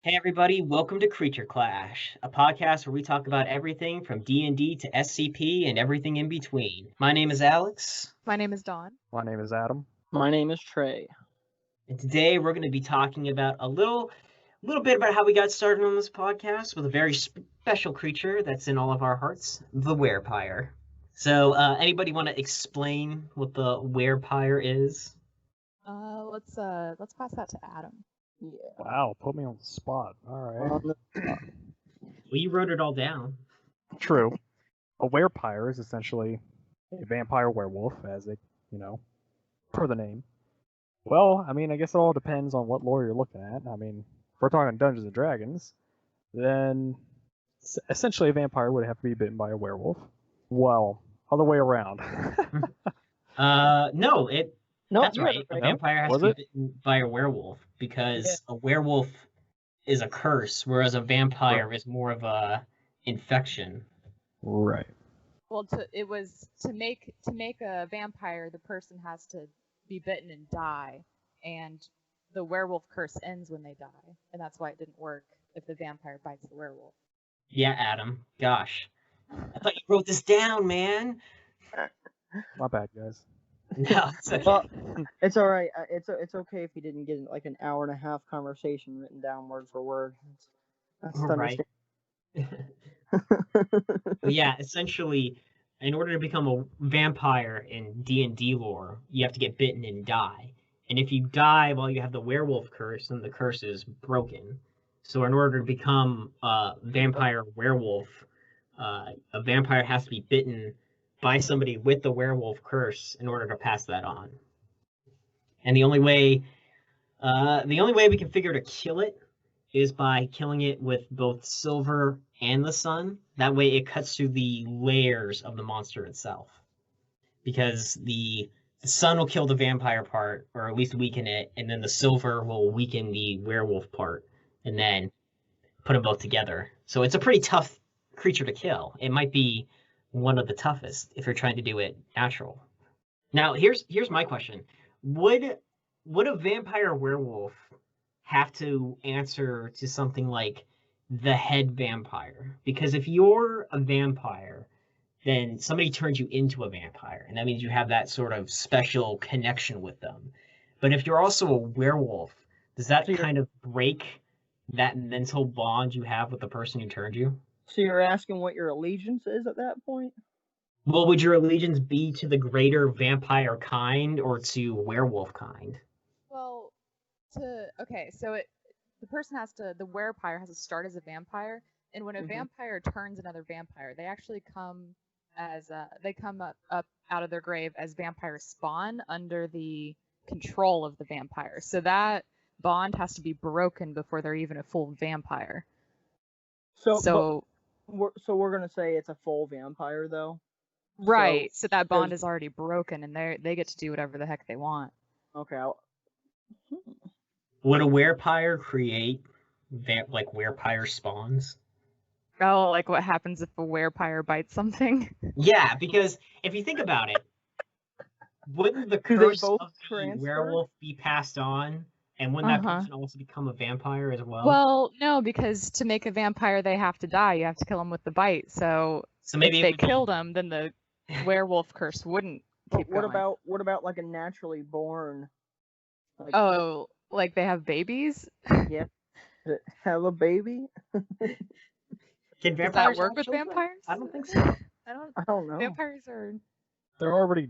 Hey everybody, welcome to Creature Clash, a podcast where we talk about everything from D&D to SCP and everything in between. My name is Alex, My name is Dawn. My name is Adam. My name is Trey. and today we're going to be talking about a little bit about how we got started on this podcast with a very special creature that's in all of our hearts, the Werepire. So, anybody want to explain what the Werepire is? Let's pass that to Adam. Yeah. Wow, put me on the spot. All right. Well, you wrote it all down. True. A werepire is essentially a vampire werewolf, as it, per the name. Well, I guess it all depends on what lore you're looking at. If we're talking Dungeons and Dragons, then essentially a vampire would have to be bitten by a werewolf. Well, other way around. No, that's right. A No? vampire has Was to be it? bitten by a werewolf because a werewolf is a curse, whereas a vampire is more of a infection. Right. Well, to make a vampire, the person has to be bitten and die, and the werewolf curse ends when they die, and that's why it didn't work if the vampire bites the werewolf. Yeah, Adam. Gosh. I thought you wrote this down, man. My bad, guys. No, it's okay. Well, it's all right. It's okay if you didn't get like an hour and a half conversation written down word for word. That's Right. Yeah, essentially, in order to become a vampire in D&D lore, you have to get bitten and die. And if you die while you have the werewolf curse, then the curse is broken. So in order to become a vampire werewolf, a vampire has to be bitten by somebody with the werewolf curse in order to pass that on. And the only way we can figure to kill it is by killing it with both silver and the sun. That way it cuts through the layers of the monster itself. Because the sun will kill the vampire part, or at least weaken it, and then the silver will weaken the werewolf part, and then put them both together. So it's a pretty tough creature to kill. It might be one of the toughest if you're trying to do it natural. Now, here's my question. Would a vampire werewolf have to answer to something like the head vampire? Because if you're a vampire, then somebody turns you into a vampire, and that means you have that sort of special connection with them. But if you're also a werewolf, does that kind of break that mental bond you have with the person who turned you? So you're asking what your allegiance is at that point? Well, would your allegiance be to the greater vampire kind or to werewolf kind? Well, the person the werepire has to start as a vampire, and when a vampire turns another vampire, they actually come up out of their grave as vampire spawn under the control of the vampire. So that bond has to be broken before they're even a full vampire. So we're gonna say it's a full vampire though. Right. So that bond is already broken, and they get to do whatever the heck they want. Okay. Would a werepire create werepire spawns? Oh, like what happens if a werepire bites something? Yeah, because if you think about it, wouldn't the curse of the werewolf be passed on? And wouldn't that person also become a vampire as well? Well, no, because to make a vampire, they have to die. You have to kill them with the bite. So maybe if they killed them, then the werewolf curse wouldn't keep going. What about like a naturally born? Like they have babies? Yeah. Have a baby? Can vampires Does that work with vampires? I don't think so. I don't know. Vampires are... They're already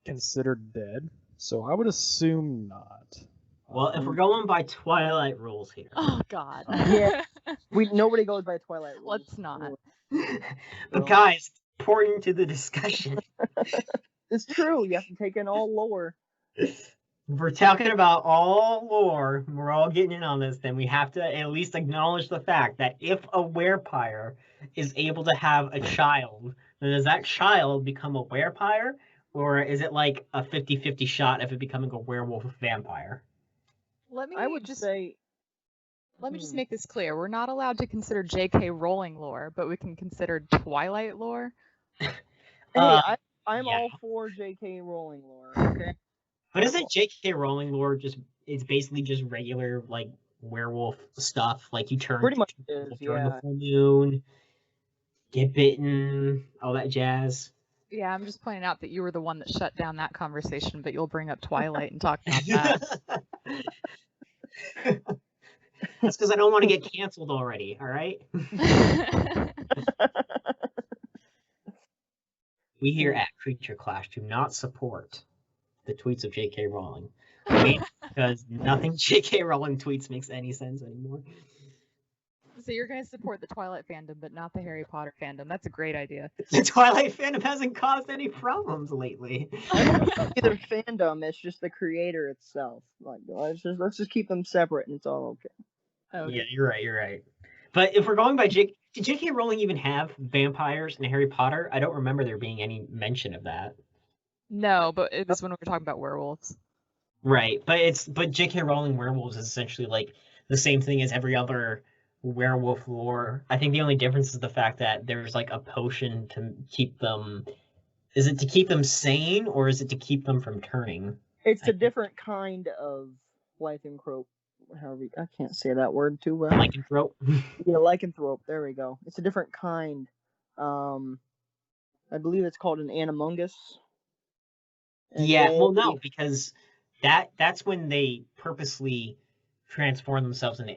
considered dead, so I would assume not. Well, if we're going by Twilight rules here. Oh, God. Yeah. Nobody goes by Twilight rules. Let's not. But guys, important to the discussion. It's true. You have to take in all lore. We're talking about all lore. We're all getting in on this. Then we have to at least acknowledge the fact that if a werepire is able to have a child, then does that child become a werepire? Or is it like a 50-50 shot of it becoming a werewolf vampire? Let me just make this clear. We're not allowed to consider J.K. Rowling lore, but we can consider Twilight lore. Hey, I'm all for J.K. Rowling lore, okay? But isn't J.K. Rowling lore it's basically just regular, werewolf stuff. Like you turn Pretty much into a is, werewolf during the yeah. full moon, get bitten, all that jazz. Yeah, I'm just pointing out that you were the one that shut down that conversation, but you'll bring up Twilight and talk about that. That's because I don't want to get canceled already. All right. We here at Creature Clash do not support the tweets of J.K. Rowling. Because nothing J.K. Rowling tweets makes any sense anymore. So you're going to support the Twilight fandom, but not the Harry Potter fandom. That's a great idea. The Twilight fandom hasn't caused any problems lately. Either fandom, it's just the creator itself. Like, let's just keep them separate, and it's all okay. Okay. Yeah, you're right. You're right. But if we're going by did J.K. Rowling even have vampires in Harry Potter? I don't remember there being any mention of that. No, but it was when we were talking about werewolves. Right, but J.K. Rowling werewolves is essentially like the same thing as every other werewolf lore. I think the only difference is the fact that there's like a potion to keep them. Is it to keep them sane or is it to keep them from turning? It's a different kind of lycanthrope. However, I can't say that word too well. Lycanthrope. Yeah, lycanthrope. There we go. It's a different kind. I believe it's called an animungus. And Yeah, well, no, because that's when they purposely transform themselves into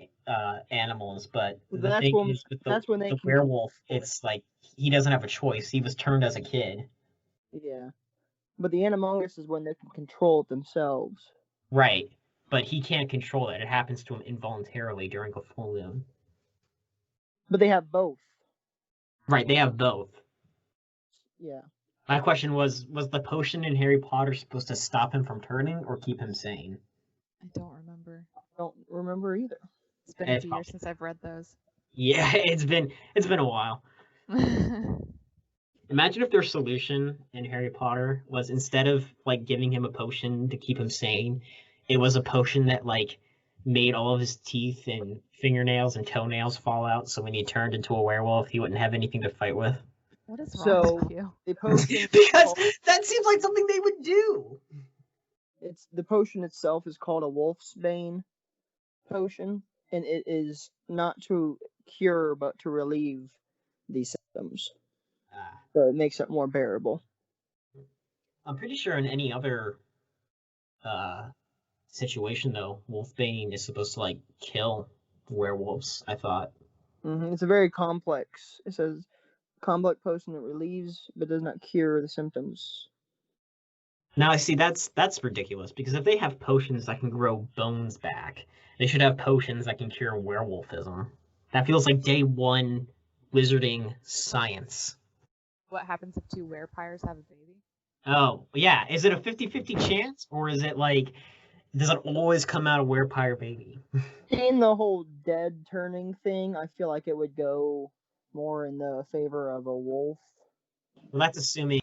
animals. But the thing is, with the werewolf, it's like he doesn't have a choice. He was turned as a kid. Yeah, but the animungus is when they can control it themselves. Right, but he can't control it. It happens to him involuntarily during a full moon. But they have both. Right, they have both. Yeah. My question was the potion in Harry Potter supposed to stop him from turning or keep him sane? I don't remember. I don't remember either. It's been a few years since I've read those. Yeah, it's been a while. Imagine if their solution in Harry Potter was instead of like giving him a potion to keep him sane, it was a potion that like made all of his teeth and fingernails and toenails fall out, so when he turned into a werewolf, he wouldn't have anything to fight with. What is wrong with you? The potion because that seems like something they would do. It's the potion itself is called a wolf's bane potion, and it is not to cure but to relieve these symptoms. So it makes it more bearable. I'm pretty sure in any other situation though, wolfbane is supposed to like kill werewolves, I thought. It's a very complex. It says complex potion that relieves but does not cure the symptoms. Now I see that's ridiculous, because if they have potions that can grow bones back, they should have potions that can cure werewolfism. That feels like day one wizarding science. What happens if two werepires have a baby? Oh, yeah. Is it a 50-50 chance, or is it like, does it always come out a werepire baby? In the whole dead turning thing, I feel like it would go more in the favor of a wolf. Well, that's assuming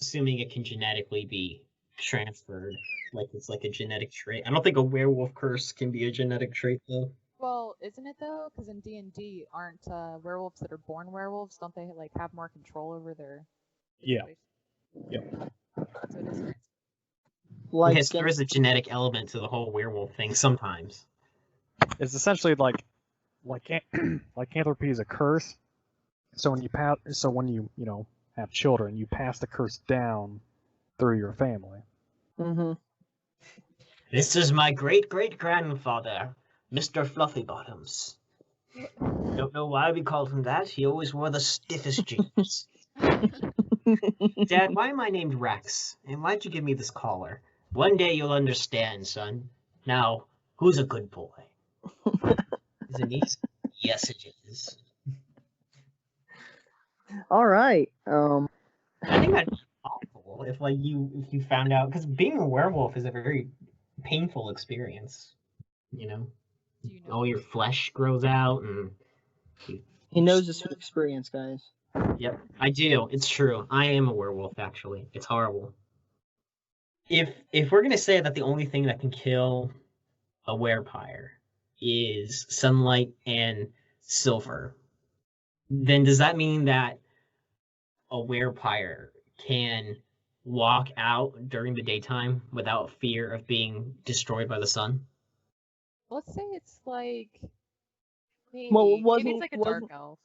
it can genetically be transferred, like it's like a genetic trait. I don't think a werewolf curse can be a genetic trait, though. Well, isn't it though? Because in D&D, aren't werewolves that are born werewolves? Don't they like have more control over their? Yeah. Yep. So it is. Like, yes, there is a genetic element to the whole werewolf thing sometimes. It's essentially like lycanthropy is a curse. So when you have children, you pass the curse down through your family. Mm-hmm. This is my great-great-grandfather, Mr. Fluffy Bottoms. Don't know why we called him that. He always wore the stiffest jeans. Dad, why am I named Rex? And why'd you give me this collar? One day you'll understand, son. Now, who's a good boy? Is it niece? Yes, it is. All right. I think that'd be awful if you found out, because being a werewolf is a very painful experience. You know, all your flesh grows out, and he knows this from experience, guys. Yep, I do. It's true. I am a werewolf, actually. It's horrible. If we're gonna say that the only thing that can kill a werepire is sunlight and silver, then does that mean that a werepire can walk out during the daytime without fear of being destroyed by the sun? let's say it's like maybe Well, maybe it's like a dark elf.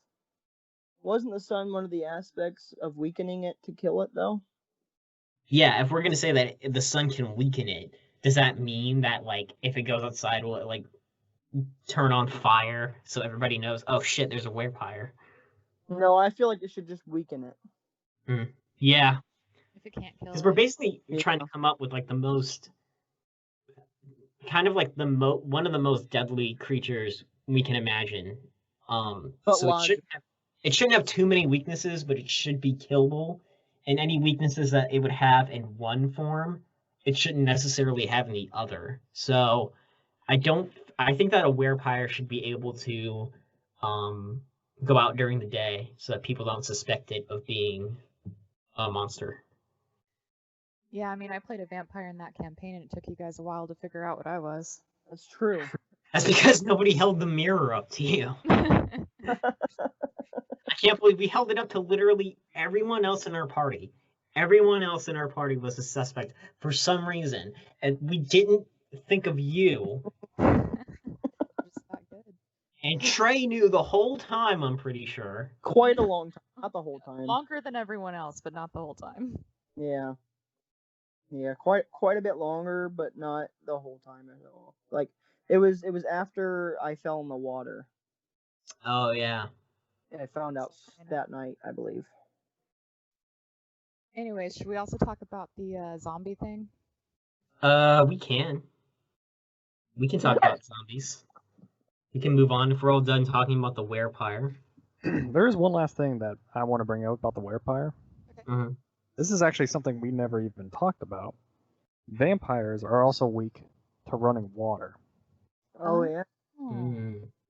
Wasn't the sun one of the aspects of weakening it to kill it, though? Yeah, if we're gonna say that the sun can weaken it, does that mean that like if it goes outside, will it like turn on fire so everybody knows? Oh shit, there's a werepire. No, I feel like it should just weaken it. Yeah, If it can't kill because it. we're basically Yeah. trying to come up with like the most, kind of like one of the most deadly creatures we can imagine. But So it shouldn't have too many weaknesses, but it should be killable. And any weaknesses that it would have in one form, it shouldn't necessarily have in the other. So I think that a werepire should be able to go out during the day so that people don't suspect it of being a monster. Yeah, I mean, I played a vampire in that campaign, and it took you guys a while to figure out what I was. That's true. That's because nobody held the mirror up to you. I can't believe we held it up to literally everyone else in our party. Everyone else in our party was a suspect for some reason, and we didn't think of you. Just that good. And Trey knew the whole time, I'm pretty sure. Quite a long time, not the whole time. Longer than everyone else, but not the whole time. Yeah. Yeah, quite a bit longer, but not the whole time at all. Like it was after I fell in the water. Oh yeah. I found out that night, I believe. Anyways, should we also talk about the zombie thing? We can. We can talk about zombies. We can move on if we're all done talking about the werepire. There is one last thing that I want to bring out about the werepire. Okay. Mm-hmm. This is actually something we never even talked about. Vampires are also weak to running water. Oh yeah.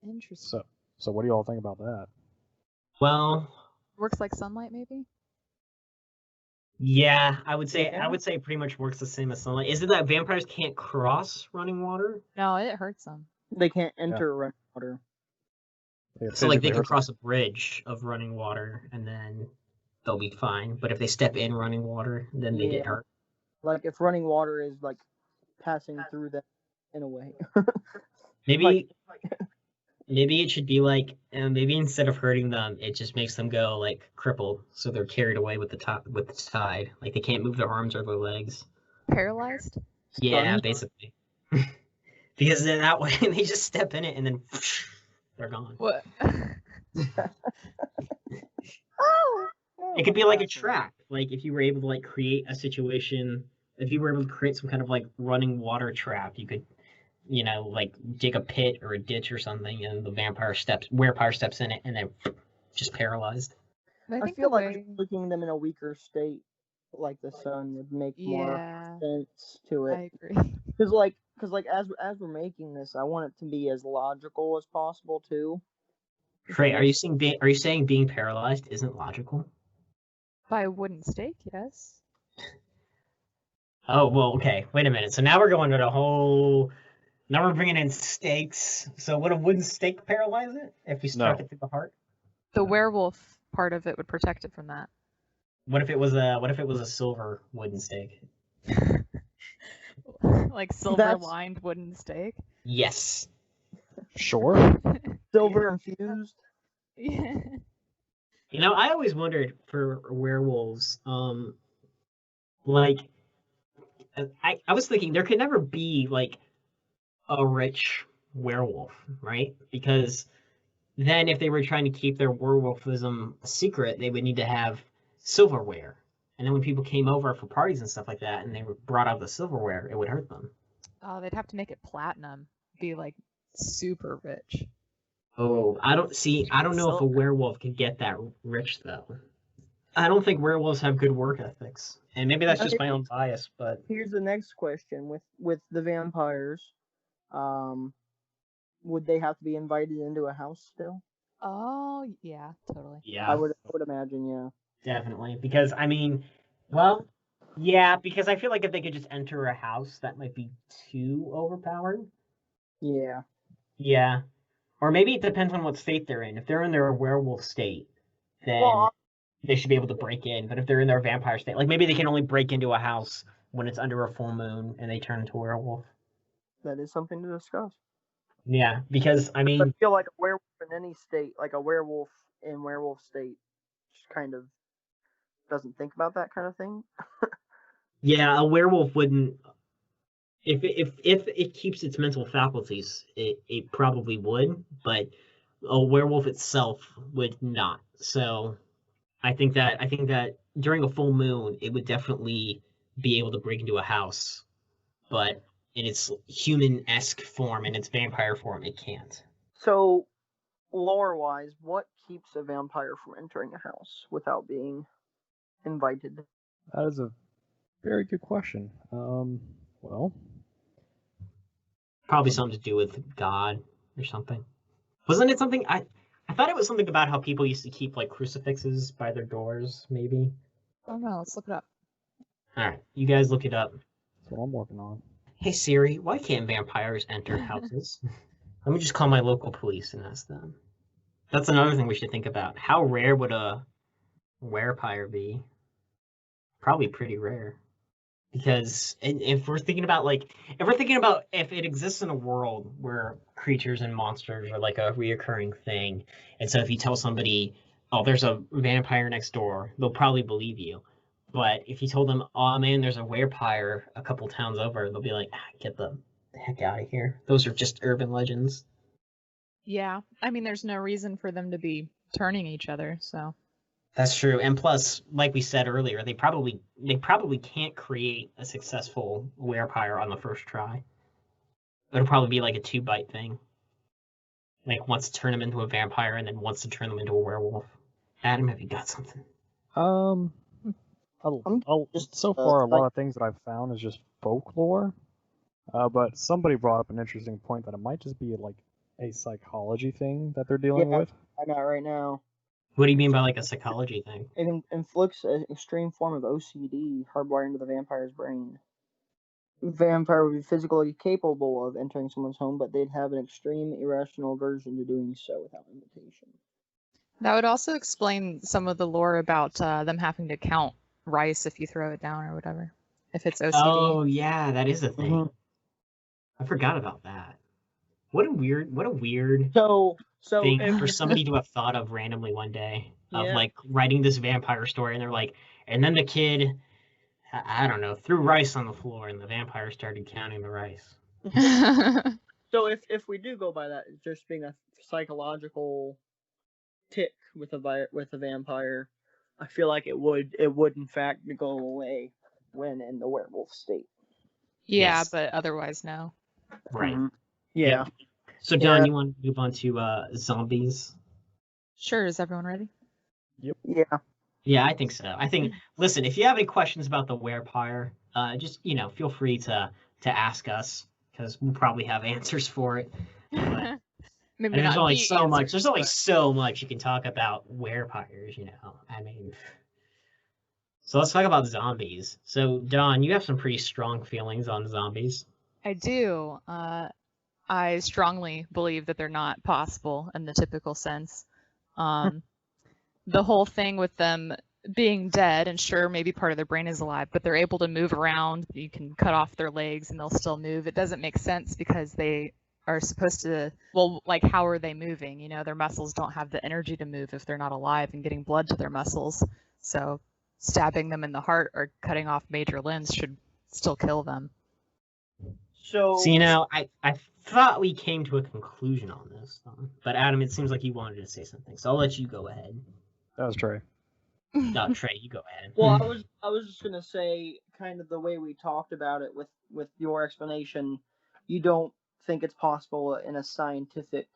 Interesting. So what do you all think about that? Well, Works like sunlight, maybe? yeah, I would say Yeah. it pretty much works the same as sunlight. Is it that vampires can't cross running water? No, it hurts them. They can't enter running water. So like they physically can hurt cross a bridge of running water and then they'll be fine. But if they step in running water, then they get Yeah. hurt. Like if running water is like passing through them in a way. Maybe maybe it should be like maybe instead of hurting them, it just makes them go like crippled, so they're carried away with the tide. Like they can't move their arms or their legs. Paralyzed? Yeah, Stunned. basically. Because then that way they just step in it and then they're gone. What? It could be like a trap. Like if you were able to like create a situation, if you were able to create some kind of like running water trap, you could, like dig a pit or a ditch or something, and the werepire steps in it, and then just paralyzed. I I think feel the like way... looking them in a weaker state, like the sun, would make more Yeah, sense to it. I agree. Because as we're making this, I want it to be as logical as possible too. Trey, are you saying being paralyzed isn't logical? By a wooden stake, yes. Oh well, okay. Wait a minute. So now we're going to the whole. Now we're bringing in stakes. So would a wooden stake paralyze it if we struck No. it through the heart? The werewolf part of it would protect it from that. What if it was a silver wooden stake? Like silver-lined wooden stake? Yes. Sure. Silver infused. Yeah. I always wondered for werewolves, like, I was thinking there could never be, like, a rich werewolf, right? Because then if they were trying to keep their werewolfism a secret, they would need to have silverware. And then when people came over for parties and stuff like that, and they brought out the silverware, it would hurt them. Oh, they'd have to make it platinum. Be, like, super rich. Oh, I don't know if a werewolf could get that rich though. I don't think werewolves have good work ethics, and maybe that's just my own bias. But Here's the next question: with the vampires, would they have to be invited into a house still? Oh, yeah, totally. yeah, I would imagine, yeah. definitely. Because I mean, well, yeah, because I feel like if they could just enter a house, that might be too overpowered. Yeah. Yeah, or maybe it depends on what state they're in. If they're in their werewolf state, then they should be able to break in. But if they're in their vampire state, like maybe they can only break into a house when it's under a full moon and they turn into a werewolf. That is something to discuss. Yeah, because I I mean, feel like a werewolf in any state, like a werewolf in werewolf state, just kind of doesn't think about that kind of thing. yeah, a werewolf wouldn't. If it keeps its mental faculties, it probably would, but a werewolf itself would not. So I think that during a full moon, it would definitely be able to break into a house, but in its human-esque form, in its vampire form, it can't. So, lore-wise, what keeps a vampire from entering a house without being invited? That is a very good question. Well, Probably something to do with God or something. Wasn't it something I thought it was something about how people used to keep like crucifixes by their doors, maybe. Oh no, let's look it up. All right, you guys look it up. that's what I'm working on. Hey Siri, why can't vampires enter houses? Let me just call my local police and ask them. That's another thing we should think about. How rare would a werepire be? Probably pretty rare. Because if we're thinking about if it exists in a world where creatures and monsters are like a reoccurring thing, and so if you tell somebody, oh, there's a vampire next door, they'll probably believe you. But if you told them, oh man, there's a werepire a couple towns over, they'll be like, get the heck out of here. Those are just urban legends. Yeah, I mean, there's no reason for them to be turning each other, so. That's true, and plus, like we said earlier, they probably can't create a successful werepire on the first try. It'll probably be like a 2-bite thing. Like once to turn them into a vampire, and then once to turn them into a werewolf. Adam, have you got something? Um, so far, a like- lot of things that I've found is just folklore. But somebody brought up an interesting point that it might just be like a psychology thing that they're dealing with. I'm at right now. What do you mean by like a psychology thing? It inflicts an extreme form of OCD hardwired into the vampire's brain. Vampire would be physically capable of entering someone's home, but they'd have an extreme irrational aversion to doing so without invitation. That would also explain some of the lore about them having to count rice if you throw it down or whatever. If it's OCD. Oh yeah, that is a thing. Mhm. I forgot about that. What a weird So thing if, for somebody to have thought of randomly one day of Yeah. like writing this vampire story, and they're like, and then the kid, I don't know, threw rice on the floor, and the vampire started counting the rice. so if we do go by that, it's just being a psychological tick with a vampire, I feel like it would in fact go away when in the werewolf state. Yeah, Yes. but otherwise, no. Right. Mhm. Yeah. So Don, Yeah. you want to move on to zombies? Sure, is everyone ready? Yeah. Yeah, I think so. I think. Listen, if you have any questions about the werepire, just feel free to ask us because we'll probably have answers for it. But Maybe and there's not only the so much. answers, There's only but- so much you can talk about werepires. I mean. So let's talk about zombies. So Don, you have some pretty strong feelings on zombies. I do. I strongly believe that they're not possible in the typical sense. The whole thing with them being dead, and sure, maybe part of their brain is alive, but they're able to move around. You can cut off their legs and they'll still move. It doesn't make sense because they are supposed to, well, like, how are they moving? Their muscles don't have the energy to move if they're not alive and getting blood to their muscles. So stabbing them in the heart or cutting off major limbs should still kill them. So I thought we came to a conclusion on this, but Adam, it seems like you wanted to say something, so I'll let you go ahead. That was Trey. No, Trey, you go ahead. Well, I was just gonna say, kind of the way we talked about it with your explanation, you don't think it's possible in a scientific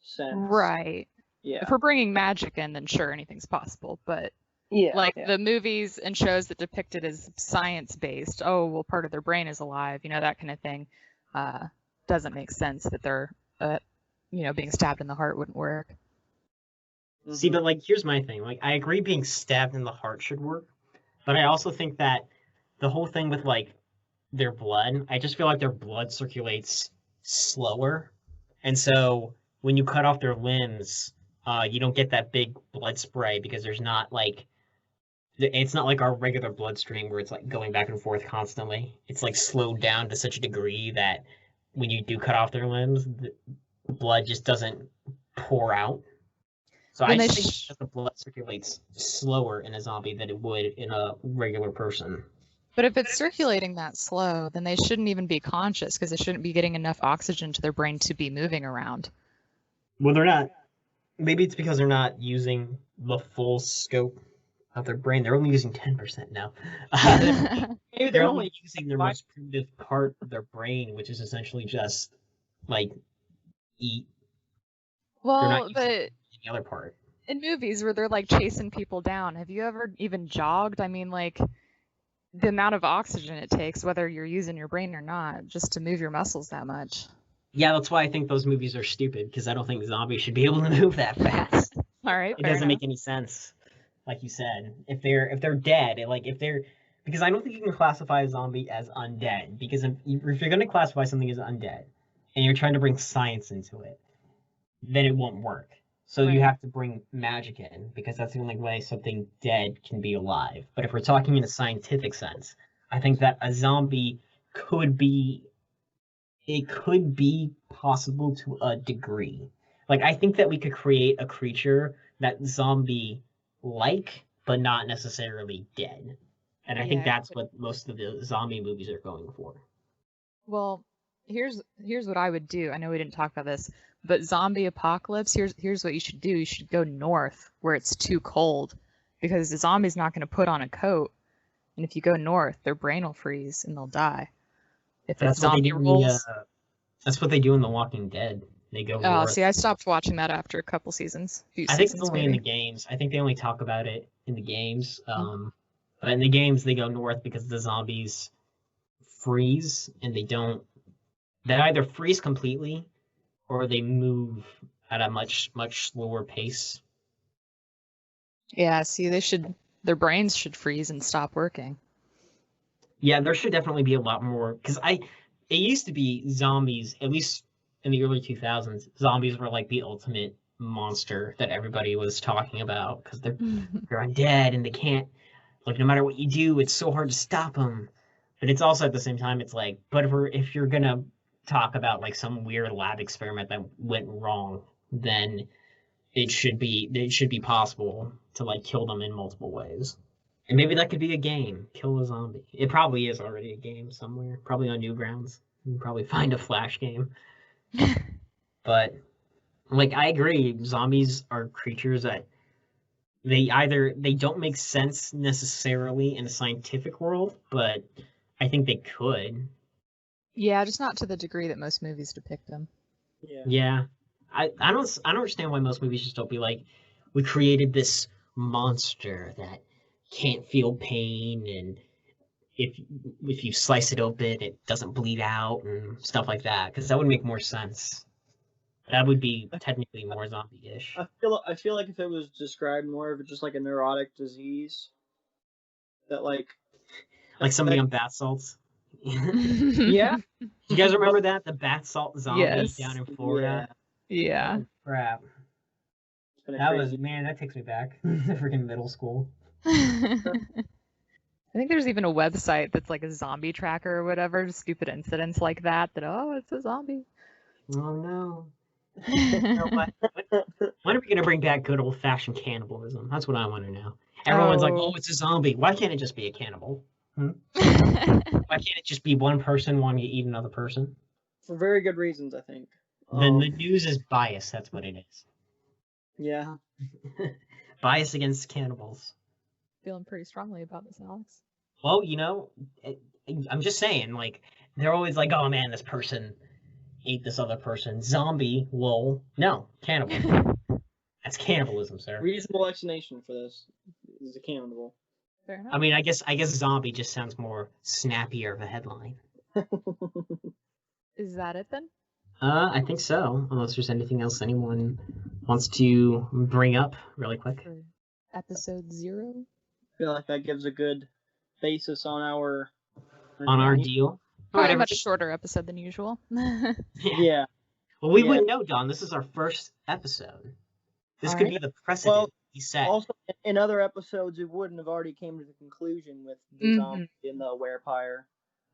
sense, Right. Yeah. If we're bringing magic in, then sure, anything's possible. But Yeah. like yeah. the movies and shows that depict it as science-based, oh, well, part of their brain is alive, that kind of thing, doesn't make sense that they're, being stabbed in the heart wouldn't work. See, but like, here's my thing. Like, I agree being stabbed in the heart should work, but I also think that the whole thing with like their blood, I just feel like their blood circulates slower, and so when you cut off their limbs, you don't get that big blood spray because there's not like it's not like our regular bloodstream where it's like going back and forth constantly. It's like slowed down to such a degree that when you do cut off their limbs, the the blood just doesn't pour out. So Then I they think that the blood circulates slower in a zombie than it would in a regular person. But if it's circulating that slow, then they shouldn't even be conscious because they shouldn't be getting enough oxygen to their brain to be moving around. Well, they're not. Maybe it's because they're not using the full scope of their brain. They're only using 10% now. Maybe They're only using their most primitive part of their brain, which is essentially just like eat. They're not Well, using but the other part. in movies where they're like chasing people down, have you ever even jogged? I mean, like the amount of oxygen it takes, whether you're using your brain or not, just to move your muscles that much. Yeah, that's why I think those movies are stupid, because I don't think zombies should be able to move that fast. All right, It fair doesn't enough. make any sense, like you said. If they're dead, because I don't think you can classify a zombie as undead, because if you're going to classify something as undead, and you're trying to bring science into it, then it won't work. So you Right. have to bring magic in, because that's the only way something dead can be alive. But if we're talking in a scientific sense, I think that a zombie could be possible to a degree. Like, I think that we could create a creature that zombie like, but not necessarily dead. And I think Yeah. that's what most of the zombie movies are going for. Well, here's what I would do. I know we didn't talk about this, but zombie apocalypse, here's what you should do. You should go north where it's too cold because the zombie's not going to put on a coat. And if you go north, their brain will freeze and they'll die. If it's That's what they zombie do rules. that's what they do in The Walking Dead. They go Oh, north. see, I stopped watching that after a couple seasons. Few I think seasons, it's only in maybe. the games. I think they only talk about it in the games. But in the games, they go north because the zombies freeze and they either freeze completely or they move at a much slower pace. Yeah, see, their brains should freeze and stop working. Yeah, there should definitely be a lot more, because it used to be zombies, at least in the early 2000s, zombies were like the ultimate monster that everybody was talking about, because they're undead and they can't, like, no matter what you do, it's so hard to stop them. But it's also at the same time, it's like, but if you're gonna talk about like some weird lab experiment that went wrong, then it should be possible to like kill them in multiple ways. And maybe that could be a game, kill a zombie. It probably is already a game somewhere, probably on Newgrounds. You can probably find a Flash game. But like, I agree, zombies are creatures that they don't make sense necessarily in a scientific world, but I think they could. Yeah, just not to the degree that most movies depict them. Yeah. I don't understand why most movies just don't be like, we created this monster that can't feel pain, and if you slice it open it doesn't bleed out and stuff like that, because that would make more sense. That would be technically more zombie-ish. I feel like if it was described more of just like a neurotic disease, that like somebody on bath salts. yeah. You guys remember that, the bath salt zombie Yes. down in Florida? Yeah. Oh, crap. It's been a That crazy- was, man, that takes me back to freaking middle school. I think there's even a website that's like a zombie tracker or whatever, stupid incidents like that, oh, it's a zombie. Oh no. When are we gonna bring back good old fashioned cannibalism? That's what I want to know. Everyone's like, oh, it's a zombie. Why can't it just be a cannibal? Why can't it just be one person wanting to eat another person? For very good reasons, I think. Then the news is biased. That's what it is. Yeah. Bias against cannibals. Feeling pretty strongly about this, Alex. Well, I'm just saying, like, they're always like, oh man, this person ate this other person. Zombie, lol. No, cannibal. That's cannibalism, sir. Reasonable explanation for this is a cannibal. Fair enough. I mean, I guess zombie just sounds more snappier of a headline. Is that it then? I think so. Unless there's anything else anyone wants to bring up really quick. For episode 0? I feel like that gives a good basis on our Deal. Probably a much shorter episode than usual. Yeah. Well, we Yeah. wouldn't know, Don. This is our first episode. This could be the precedent he set. Also, in other episodes, it wouldn't have already came to the conclusion with the zombie and the werepire.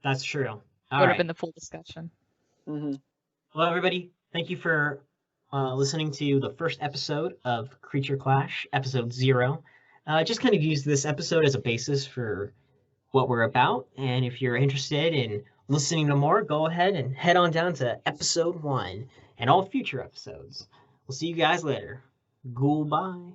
That's true. All Would right. have been the full discussion. Mm-hmm. Well, everybody, thank you for listening to the first episode of Creature Clash, episode 0. Just kind of use this episode as a basis for what we're about. And if you're interested in listening to more, go ahead and head on down to episode 1 and all future episodes. We'll see you guys later. Goodbye.